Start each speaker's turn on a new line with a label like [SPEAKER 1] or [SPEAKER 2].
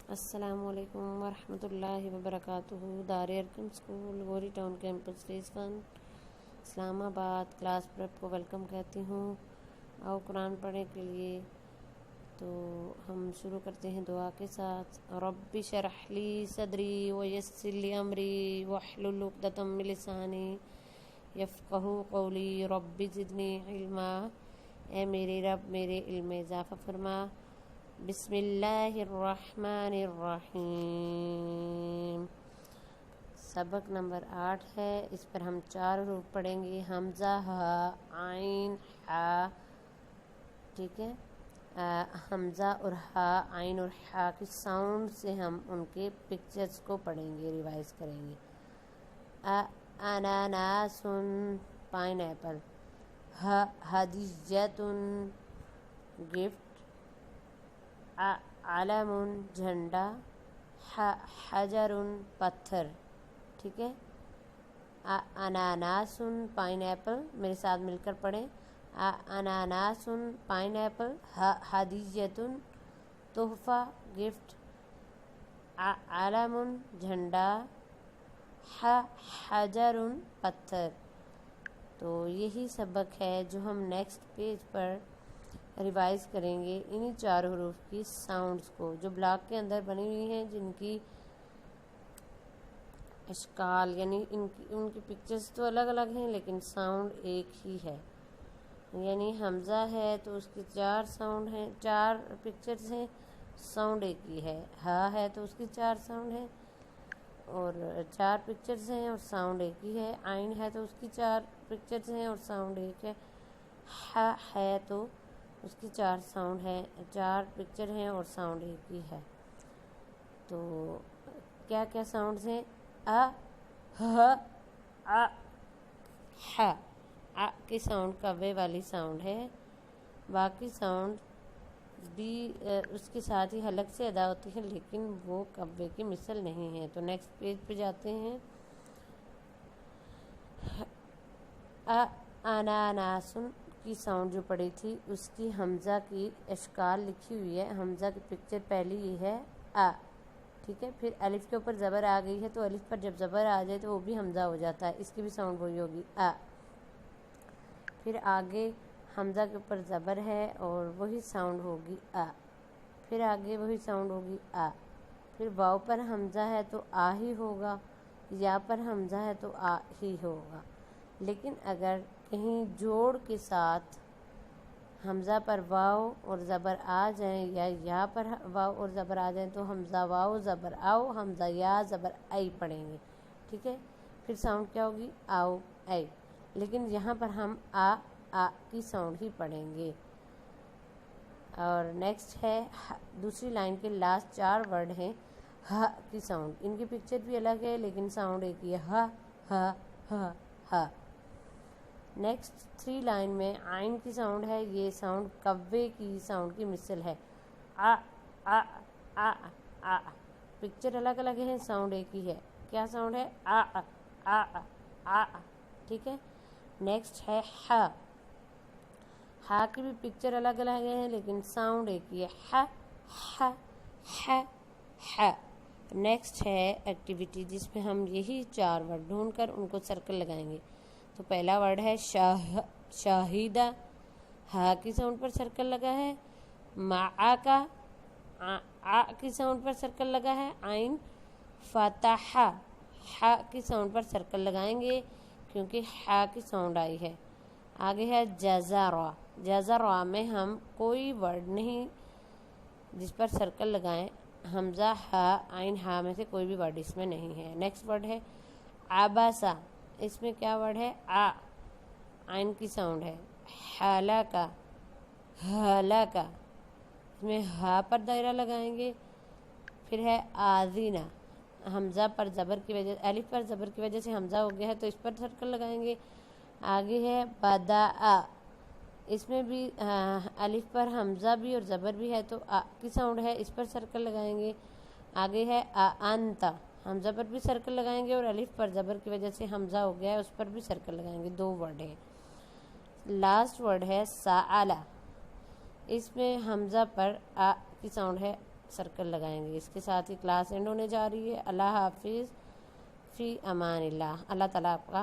[SPEAKER 1] السلام علیکم ورحمۃ اللہ وبرکاتہ۔ Dar Arqam school Ghauri town campus phase 1 Islamabad class prep کو ویلکم کہتی ہوں۔ آؤ قرآن پڑھنے کے لیے تو ہم شروع کرتے ہیں دعا کے ساتھ۔ رب اشرح لی صدری ویسر لی امری واحلل عقدۃ من لسانی یفقہوا قولی رب زدنی علما۔ اے میرے رب میرے علم میں اضافہ فرما۔ بسم اللہ الرحمن الرحیم۔ سبق نمبر 8 ہے، اس پر ہم 4 حروف پڑھیں گے، حمزہ، ہا، عین، ہا۔ ٹھیک ہے، حمزہ اور ہا، عین اور ہا کی ساؤنڈ سے ہم ان کے پکچرز کو پڑھیں گے، ریوائز کریں گے۔ اناناس، پائن ایپل۔ ہدیۃ، گفٹ۔ علم، جھنڈا۔ حجر، پتھر۔ ٹھیک ہے، اناناس، پائن ایپل، میرے ساتھ مل کر پڑھیں۔ اناناس، پائن ایپل۔ ہدیۃ، تحفہ، گفٹ۔ علم، جھنڈا۔ حجر، پتھر۔ تو یہی سبق ہے جو ہم نیکسٹ پیج پر ریوائز کریں گے، انہی 4 حروف کی ساؤنڈز کو جو بلاک کے اندر بنی ہوئی ہیں، جن کی اشکال یعنی ان کی پکچرز تو الگ الگ ہیں لیکن ساؤنڈ ایک ہی ہے۔ یعنی حمزہ ہے تو اس کی 4 ساؤنڈ ہیں، 4 پکچرز ہیں، ساؤنڈ ایک ہی ہے۔ ہا ہے تو اس کی 4 ساؤنڈ ہیں اور 4 پکچرز ہیں اور ساؤنڈ ایک ہی ہے۔ عین ہے تو اس کی 4 پکچرز ہیں اور ساؤنڈ ایک ہے۔ ہا ہے تو اس کی 4 ساؤنڈ ہیں، 4 پکچر ہیں اور ساؤنڈ ایک ہی ہے۔ تو کیا کیا ساؤنڈز ہیں؟ ہ، ح۔ کی ساؤنڈ کوے والی ساؤنڈ ہے، باقی ساؤنڈ بھی اس کے ساتھ ہی حلق سے ادا ہوتی ہے لیکن وہ کوے کی مثل نہیں ہے۔ تو نیکسٹ پیج پہ جاتے ہیں۔ اناناس کی ساؤنڈ جو پڑی تھی اس کی حمزہ کی اشکال لکھی ہوئی ہے، حمزہ کی پکچر پہلی یہ ہے آ، ٹھیک ہے۔ پھر الف کے اوپر زبر آ گئی ہے تو الف پر جب زبر آ جائے تو وہ بھی حمزہ ہو جاتا ہے، اس کی بھی ساؤنڈ وہی ہوگی آ۔ پھر آگے حمزہ کے اوپر زبر ہے اور وہی ساؤنڈ ہوگی آ، پھر آگے وہی ساؤنڈ ہوگی آ۔ پھر واو پر حمزہ ہے تو آ ہی ہوگا، یا پر حمزہ ہے تو آ ہی ہوگا۔ لیکن اگر کہیں جوڑ کے ساتھ حمزہ پر واو اور زبر آ جائیں یا پر واو اور زبر آ جائیں تو حمزہ واو زبر آؤ، حمزہ یا زبر ائی پڑھیں گے، ٹھیک ہے۔ پھر ساؤنڈ کیا ہوگی؟ آؤ اے، لیکن یہاں پر ہم آ کی ساؤنڈ ہی پڑھیں گے۔ اور نیکسٹ ہے دوسری لائن کے لاسٹ 4 ورڈ ہیں ہ کی ساؤنڈ، ان کی پکچر بھی الگ ہے لیکن ساؤنڈ ایک ہی ہے، ہ ہ ہ ہ۔ نیکسٹ 3 لائن میں عین کی ساؤنڈ ہے، یہ ساؤنڈ کوے کی ساؤنڈ کی مثل ہے، آ آ آ آ۔ پکچر الگ الگ ہیں، ساؤنڈ ایک ہی ہے، کیا ساؤنڈ ہے؟ آ آ آ، ٹھیک ہے۔ نیکسٹ ہے ح، ہا کی بھی پکچر الگ الگ ہیں لیکن ساؤنڈ ایک ہی ہے، ح ح ح ح۔ نیکسٹ ہے ایکٹیویٹی جس میں ہم یہی 4 ورڈ ڈھونڈ کر ان کو سرکل لگائیں گے۔ تو پہلا ورڈ ہے شاہدہ، ہا کی ساؤنڈ پر سرکل لگا ہے۔ معاکا، آ کی ساؤنڈ پر سرکل لگا ہے۔ عین۔ فتح، ح کی ساؤنڈ پر سرکل لگائیں گے کیونکہ ح کی ساؤنڈ آئی ہے۔ آگے ہے جزارا، جزارا میں ہم کوئی ورڈ نہیں جس پر سرکل لگائیں، حمزہ ہا عین ہا میں سے کوئی بھی ورڈ اس میں نہیں ہے۔ نیکسٹ ورڈ ہے عباسا، اس میں کیا ورڈ ہے؟ آ، عین کی ساؤنڈ ہے۔ حلقہ، حلقہ، اس میں ہا پر دائرہ لگائیں گے۔ پھر ہے آذینہ، حمزہ پر زبر کی وجہ الف پر زبر کی وجہ سے حمزہ ہو گیا ہے تو اس پر سرکل لگائیں گے۔ آگے ہے بداء، اس میں بھی الف پر حمزہ بھی اور زبر بھی ہے تو آ کی ساؤنڈ ہے، اس پر سرکل لگائیں گے۔ آگے ہے انت، حمزہ پر بھی سرکل لگائیں گے اور الف پر زبر کی وجہ سے حمزہ ہو گیا ہے اس پر بھی سرکل لگائیں گے، 2 ورڈ ہیں۔ لاسٹ ورڈ ہے سألہ، اس میں حمزہ پر آ کی ساؤنڈ ہے سرکل لگائیں گے. اس کے ساتھ ہی کلاس اینڈ ہونے جا رہی ہے. اللہ حافظ. فی امان اللہ. اللہ تعالیٰ آپ کا